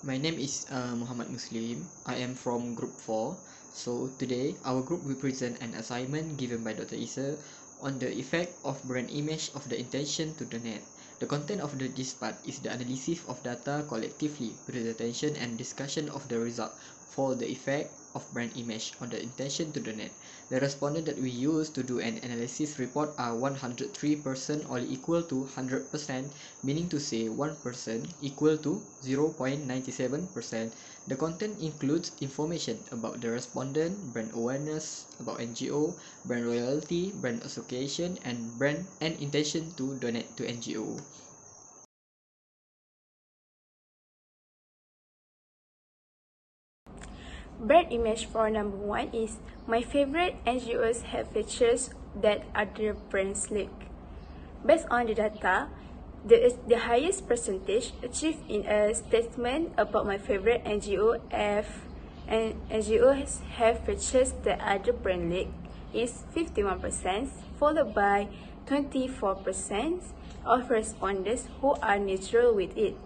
My name is Muhammad Muslim. I am from Group 4. So today, our group will present an assignment given by Dr. Isa on the effect of brand image of the intention to donate. The content of this part is the analysis of data collectively, presentation and discussion of the result for the effect of brand image on the intention to donate. The respondent that we use to do an analysis report are 103% or equal to 100%, meaning to say 1% equal to 0.97%. The content includes information about the respondent, brand awareness, about NGO, brand loyalty, brand association, and brand and intention to donate to NGO. Brand image for number 1 is my favorite NGOs have features that other brands lack. Based on the data, the highest percentage achieved in a statement about my favorite NGOs have features that other brands lack is 51%, followed by 24% of respondents who are neutral with it.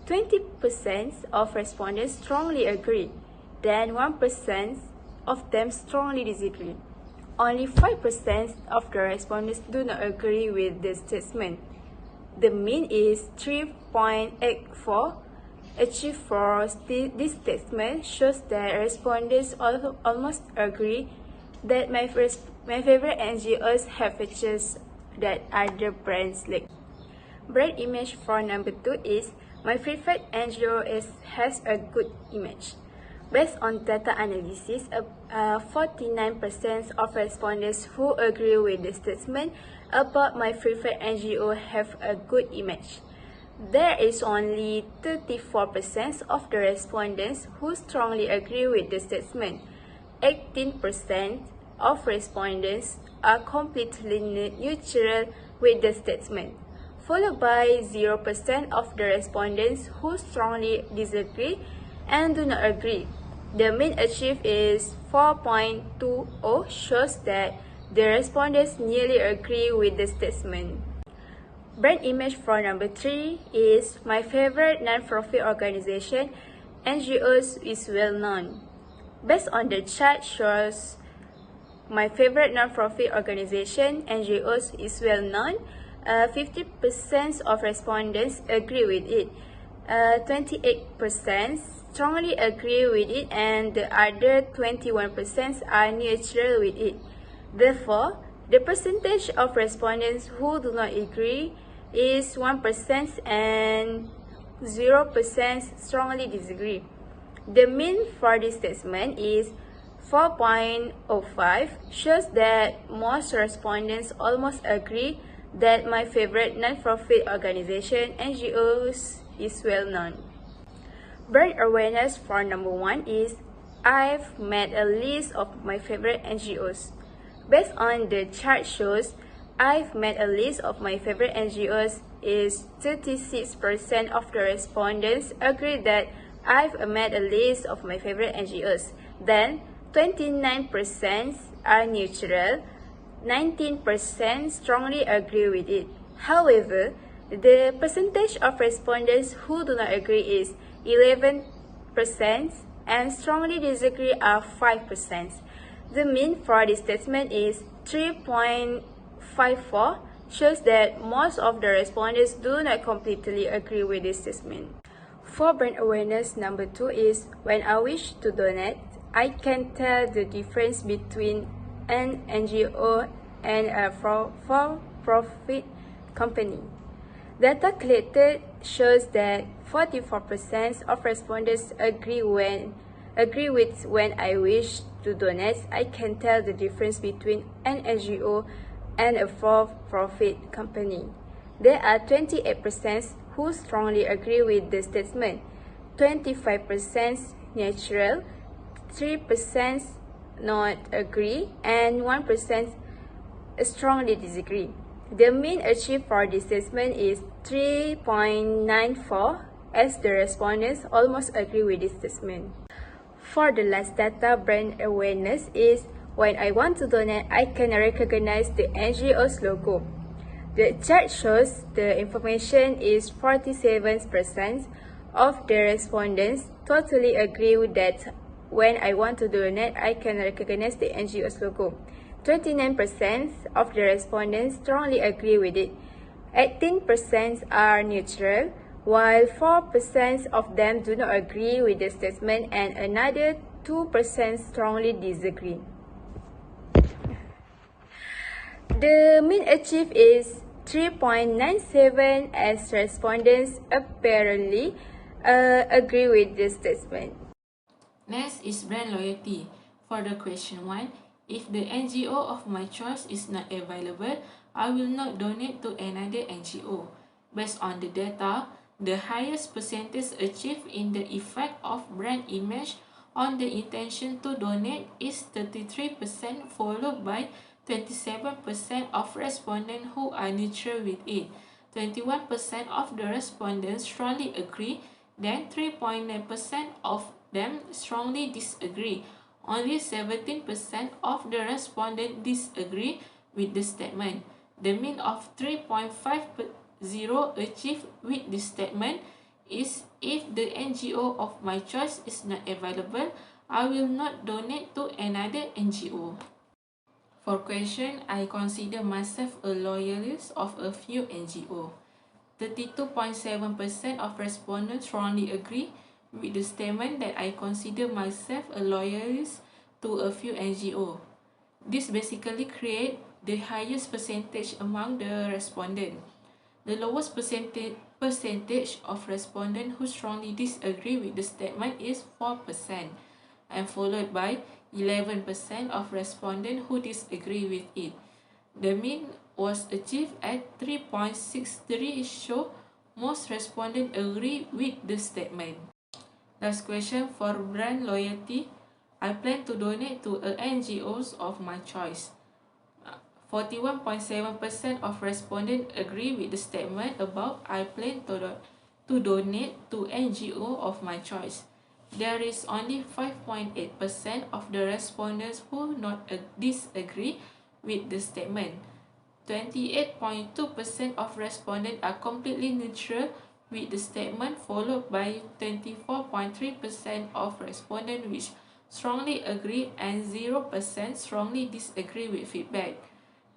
20% of respondents strongly agree. Then 1% of them strongly disagree. Only 5% of the respondents do not agree with the statement. The mean is 3.84 achieved for this statement shows that respondents almost agree that my favorite NGOs have features that other brands lack. Brand image for number 2 is my preferred NGO has a good image. Based on data analysis, 49% of respondents who agree with the statement about my preferred NGO have a good image. There is only 34% of the respondents who strongly agree with the statement. 18% of respondents are completely neutral with the statement, followed by 0% of the respondents who strongly disagree and do not agree. The mean achieved is 4.20, shows that the respondents nearly agree with the statement. Brand image for number 3 is my favorite non-profit organization, NGOs is well known. Based on the chart shows my favorite non-profit organization, NGOs is well known. 50% of respondents agree with it. 28% strongly agree with it, and the other 21% are neutral with it. Therefore, the percentage of respondents who do not agree is 1% and 0% strongly disagree. The mean for this statement is 4.05, shows that most respondents almost agree that my favorite non-profit organization, NGOs, is well known. Brand awareness for number 1 is I've made a list of my favorite NGOs. Based on the chart shows, I've made a list of my favorite NGOs is 36% of the respondents agree that I've made a list of my favorite NGOs. Then 29% are neutral, 19% strongly agree with it. However, the percentage of respondents who do not agree is 11% and strongly disagree are 5%. The mean for this statement is 3.54, shows that most of the respondents do not completely agree with this statement. For brand awareness number 2 is when I wish to donate, I can tell the difference between an NGO and a for-profit company. Data collected shows that 44% of respondents agree with when I wish to donate, I can tell the difference between an NGO and a for-profit company. There are 28% who strongly agree with the statement, 25% neutral, 3% not agree, and 1% strongly disagree. The mean achieved for this statement is 3.94, as the respondents almost agree with this statement. For the last data, brand awareness is when I want to donate, I can recognize the NGO's logo. The chart shows the information is 47% of the respondents totally agree with that when I want to donate, I can recognize the NGO's logo. 29% of the respondents strongly agree with it. 18% are neutral, while 4% of them do not agree with the statement and another 2% strongly disagree. The mean achieved is 3.97 as respondents apparently agree with this statement. Next is brand loyalty. For the question 1, if the NGO of my choice is not available, I will not donate to another NGO. Based on the data, the highest percentage achieved in the effect of brand image on the intention to donate is 33%, followed by 27% of respondents who are neutral with it. 21% of the respondents strongly agree, then 3.9% of them strongly disagree. Only 17% of the respondents disagree with the statement. The mean of 3.50 achieved with this statement is if the NGO of my choice is not available, I will not donate to another NGO. For question, I consider myself a loyalist of a few NGO. 32.7% of respondents strongly agree with the statement that I consider myself a loyalist to a few NGO. This basically creates the highest percentage among the respondents. The lowest percentage of respondents who strongly disagree with the statement is 4%, and followed by 11% of respondents who disagree with it. The mean was achieved at 3.63, show most respondents agree with the statement. Last question for brand loyalty. I plan to donate to NGOs of my choice. 41.7% of respondents agree with the statement about I plan to donate to NGO of my choice. There is only 5.8% of the respondents who not disagree with the statement. 28.2% of respondents are completely neutral with the statement, followed by 24.3% of respondents which strongly agree and 0% strongly disagree with feedback.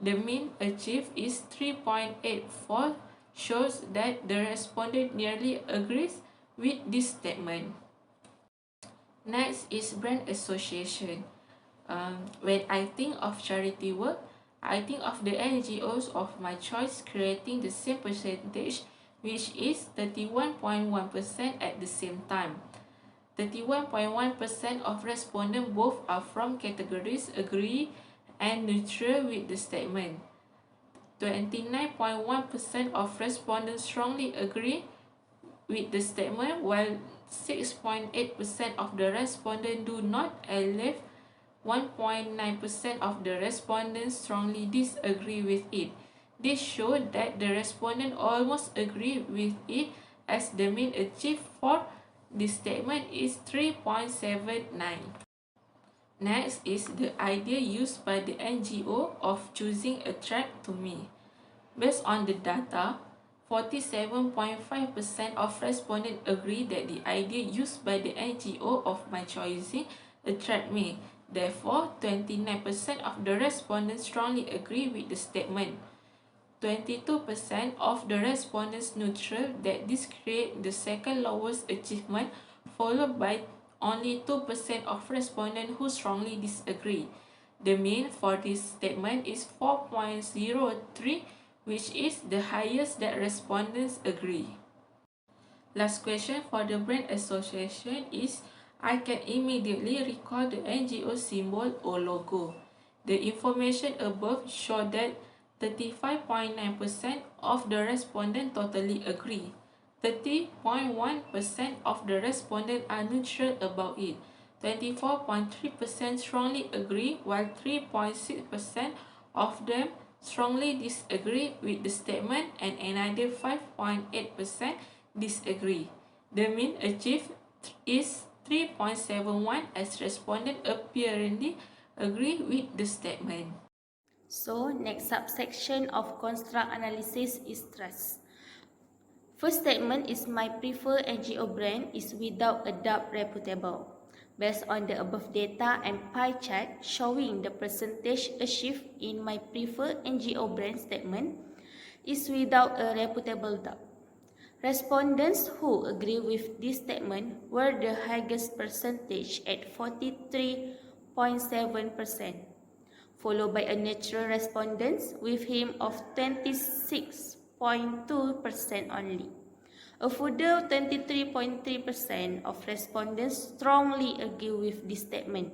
The mean achieved is 3.84, shows that the respondent nearly agrees with this statement. Next is brand association. When I think of charity work, I think of the NGOs of my choice creating the same percentage, which is 31.1% at the same time. 31.1% of respondents both are from categories agree and neutral with the statement. 29.1% of respondents strongly agree with the statement, while 6.8% of the respondents do not, and left 1.9% of the respondents strongly disagree with it. This shows that the respondents almost agree with it, as the mean achieved for this statement is 3.79. Next is the idea used by the NGO of choosing a track to me. Based on the data, 47.5% of respondents agree that the idea used by the NGO of my choosing attract me. Therefore, 29% of the respondents strongly agree with the statement. 22% of the respondents neutral that this creates the second lowest achievement, followed by only 2% of respondents who strongly disagree. The mean for this statement is 4.03, which is the highest that respondents agree. Last question for the brand association is I can immediately recall the NGO symbol or logo. The information above show that 35.9% of the respondents totally agree. 30.1% of the respondents are neutral about it. 24.3% strongly agree, while 3.6% of them strongly disagree with the statement, and another 5.8% disagree. The mean achieved is 3.71 as respondents apparently agree with the statement. So, next subsection of construct analysis is trust. First statement is my preferred NGO brand is without a doubt reputable. Based on the above data and pie chart showing the percentage achieved in my preferred NGO brand statement is without a reputable doubt. Respondents who agree with this statement were the highest percentage at 43.7%, followed by a neutral respondents with him of 26.2% only. A further 23.3% of respondents strongly agree with this statement.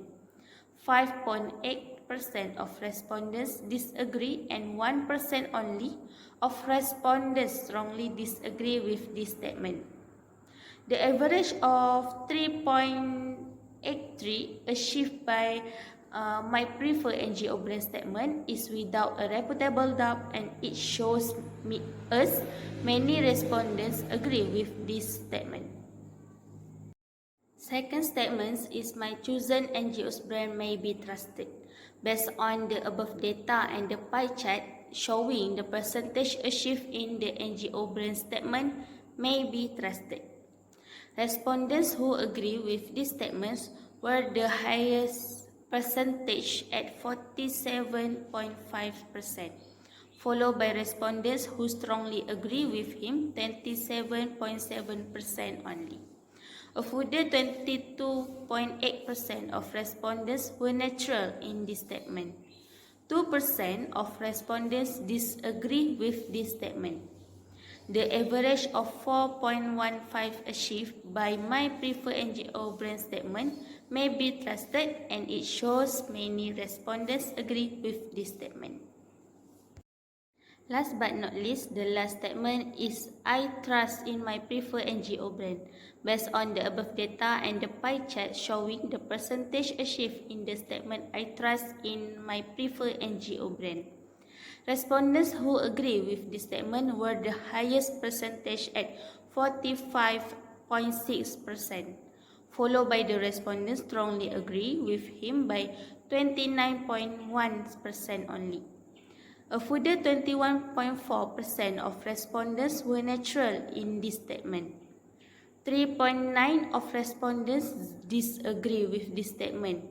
5.8% of respondents disagree and 1% only of respondents strongly disagree with this statement. The average of 3.83 achieved by my preferred NGO brand statement is without a reputable doubt, and it shows us many respondents agree with this statement. Second statement is my chosen NGO's brand may be trusted. Based on the above data and the pie chart showing the percentage achieved in the NGO brand statement may be trusted. Respondents who agree with these statements were the highest percentage at 47.5%, followed by respondents who strongly agree with him 27.7% only. A further 22.8% of respondents were neutral in this statement. 2% of respondents disagree with this statement. The average of 4.15 achieved by my preferred NGO brand statement may be trusted, and it shows many respondents agree with this statement. Last but not least, the last statement is I trust in my preferred NGO brand. Based on the above data and the pie chart showing the percentage achieved in the statement I trust in my preferred NGO brand. Respondents who agree with this statement were the highest percentage at 45.6%, followed by the respondents strongly agree with him by 29.1% only. A further 21.4% of respondents were neutral in this statement. 3.9% of respondents disagree with this statement.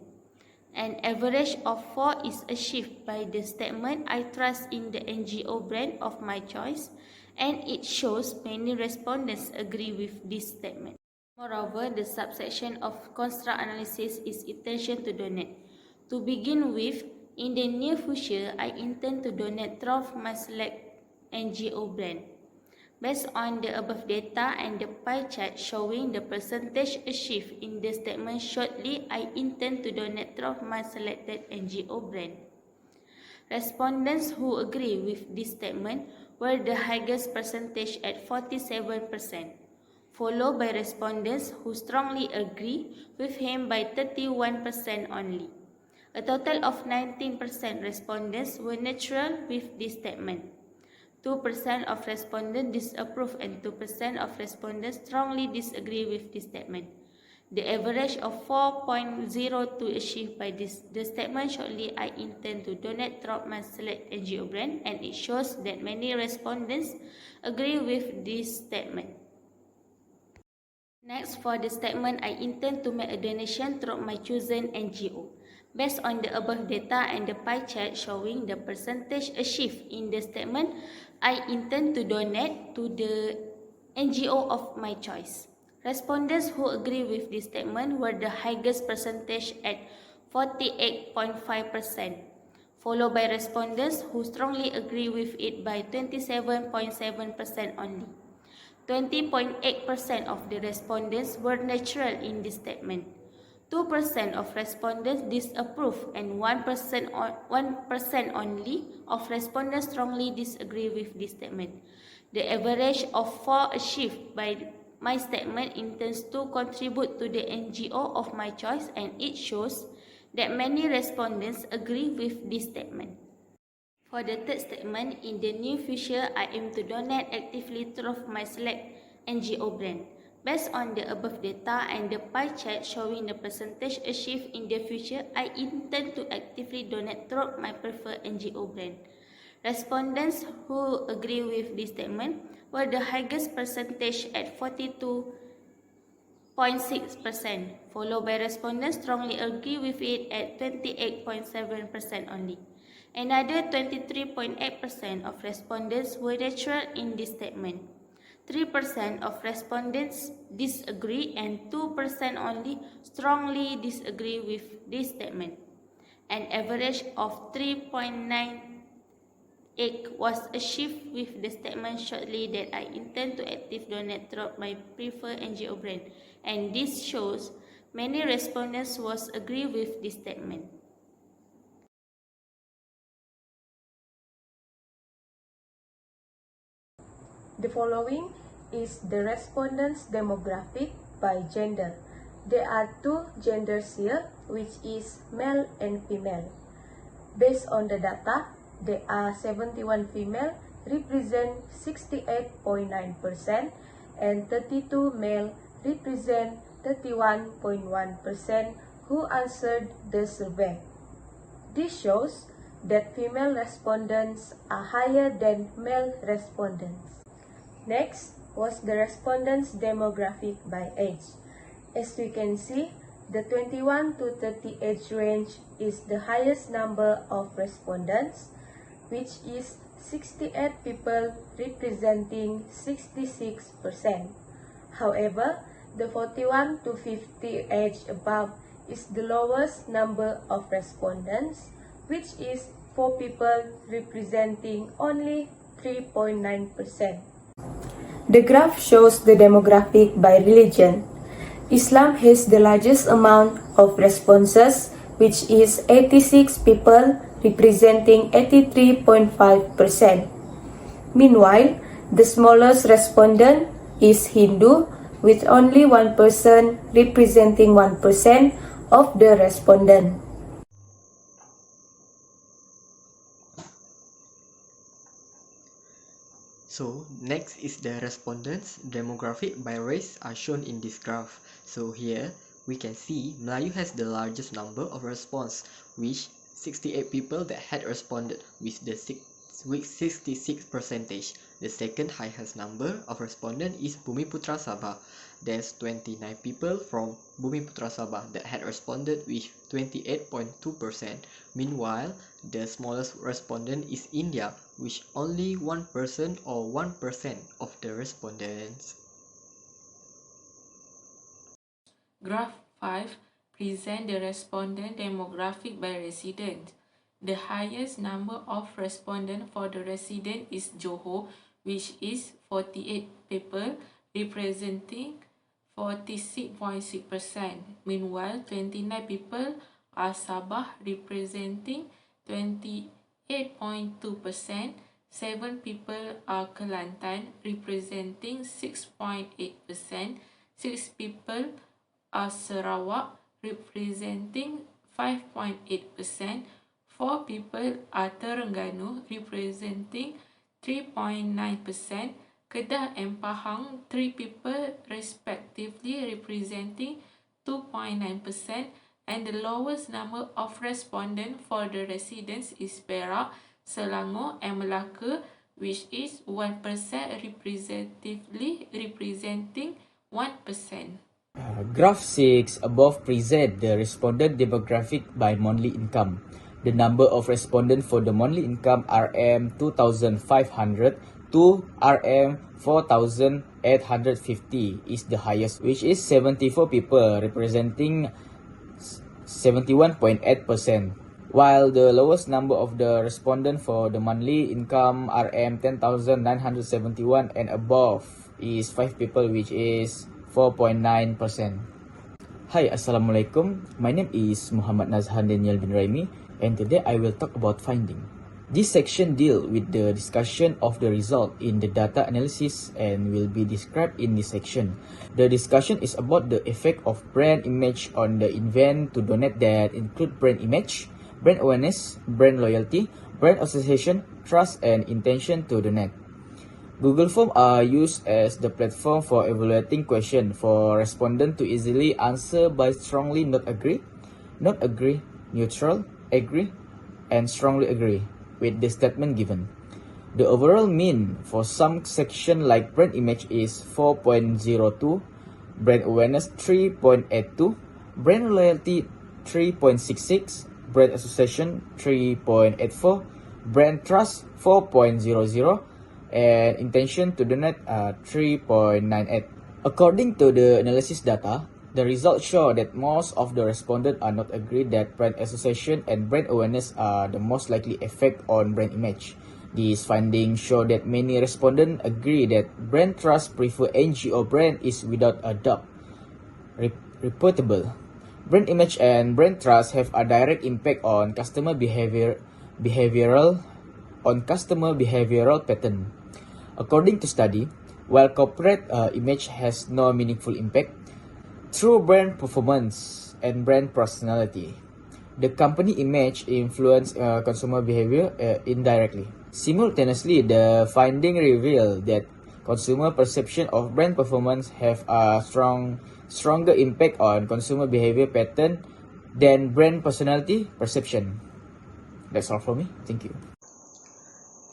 An average of 4 is achieved by the statement I trust in the NGO brand of my choice, and it shows many respondents agree with this statement. Moreover, the subsection of construct analysis is intention to donate. To begin with, in the near future, I intend to donate 12 my select NGO brand. Based on the above data and the pie chart showing the percentage achieved in the statement shortly, I intend to donate 12 my selected NGO brand. Respondents who agree with this statement were the highest percentage at 47%, followed by respondents who strongly agree with him by 31% only. A total of 19% respondents were neutral with this statement. 2% of respondents disapprove and 2% of respondents strongly disagree with this statement. The average of 4.02 achieved by the statement shortly I intend to donate throughout my select NGO brand, and it shows that many respondents agree with this statement. Next, for the statement I intend to make a donation through my chosen NGO. Based on the above data and the pie chart showing the percentage achieved in the statement, I intend to donate to the NGO of my choice. Respondents who agree with this statement were the highest percentage at 48.5%, followed by respondents who strongly agree with it by 27.7% only. 20.8% of the respondents were neutral in this statement. 2% of respondents disapprove and 1% only of respondents strongly disagree with this statement. The average of 4 achieved by my statement intends to contribute to the NGO of my choice, and it shows that many respondents agree with this statement. For the third statement, in the near future, I aim to donate actively through my select NGO brand. Based on the above data and the pie chart showing the percentage achieved in the future, I intend to actively donate through my preferred NGO brand. Respondents who agree with this statement were the highest percentage at 42.6%, followed by respondents strongly agree with it at 28.7% only. Another 23.8% of respondents were neutral in this statement. 3% of respondents disagree and 2% only strongly disagree with this statement. An average of 3.98 was achieved with the statement shortly that I intend to active donate throughout my preferred NGO brand, and this shows many respondents was agree with this statement. The following is the respondents' demographic by gender. There are two genders here, which is male and female. Based on the data, there are 71 female, represent 68.9%, and 32 male, represent 31.1% who answered the survey. This shows that female respondents are higher than male respondents. Next was the respondents' demographic by age. As we can see, the 21 to 30 age range is the highest number of respondents, which is 68 people representing 66%. However, the 41 to 50 age above is the lowest number of respondents, which is 4 people representing only 3.9%. The graph shows the demographic by religion. Islam has the largest amount of responses, which is 86 people representing 83.5%. Meanwhile, the smallest respondent is Hindu, with only 1 person representing 1% of the respondent. So next is the respondents demographic by race are shown in this graph. So here we can see Melayu has the largest number of response, which 68 people that had responded with 66 percentage. The second highest number of respondent is Bumiputra Sabah. There's 29 people from Bumiputra Sabah that had responded with 28.2%. Meanwhile, the smallest respondent is India, which only 1% or 1% of the respondents. Graph 5 presents the respondent demographic by resident. The highest number of respondents for the resident is Johor, which is 48 people, representing 46.6%. Meanwhile, 29 people are Sabah, representing 28.2%. 7 people are Kelantan, representing 6.8%. 6 people are Sarawak, representing 5.8%. 4 people are Terengganu, representing 3.9%. Kedah and Pahang, 3 people respectively, representing 2.9%. And the lowest number of respondents for the residents is Perak, Selangor and Melaka, which is 1%, representatively representing 1%. Graph 6 above present the respondent demographic by monthly income. The number of respondents for the monthly income RM 2,500 to RM 4,850 is the highest, which is 74 people, representing 71.8%. While the lowest number of the respondents for the monthly income RM 10,971 and above is 5 people, which is 4.9%. Hi, Assalamualaikum. My name is Muhammad Nazhan Daniel bin Raimi, and today I will talk about finding. This section deals with the discussion of the result in the data analysis and will be described in this section. The discussion is about the effect of brand image on the event to donate that include brand image, brand awareness, brand loyalty, brand association, trust, and intention to donate. Google Forms are used as the platform for evaluating questions for respondents to easily answer by strongly not agree, neutral, agree, and strongly agree with the statement given. The overall mean for some section like brand image is 4.02, brand awareness 3.82, brand loyalty 3.66, brand association 3.84, brand trust 4.00, and intention to donate 3.98. According to the analysis data, the results show that most of the respondents are not agreed that brand association and brand awareness are the most likely effect on brand image. These findings show that many respondents agree that brand trust prefer NGO brand is without a doubt reputable. Brand image and brand trust have a direct impact on customer behavioral pattern. According to study, while corporate image has no meaningful impact, through brand performance and brand personality, the company image influence consumer behavior indirectly. Simultaneously, the finding reveal that consumer perception of brand performance have a stronger impact on consumer behavior pattern than brand personality perception. That's all from me. Thank you.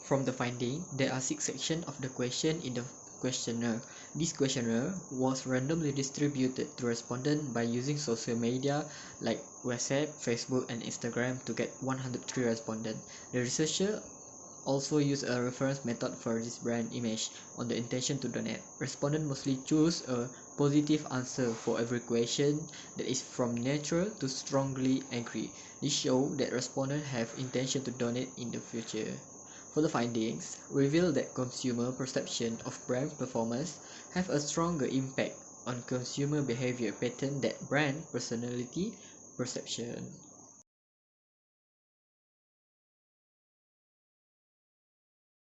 From the finding, there are 6 sections of the question in the questionnaire. This questionnaire was randomly distributed to respondents by using social media like WhatsApp, Facebook, and Instagram to get 103 respondents. The researcher also used a reference method for this brand image on the intention to donate. Respondents mostly choose a positive answer for every question that is from neutral to strongly angry. This shows that respondents have intention to donate in the future. For the findings, reveal that consumer perception of brand performance have a stronger impact on consumer behavior pattern than brand personality perception.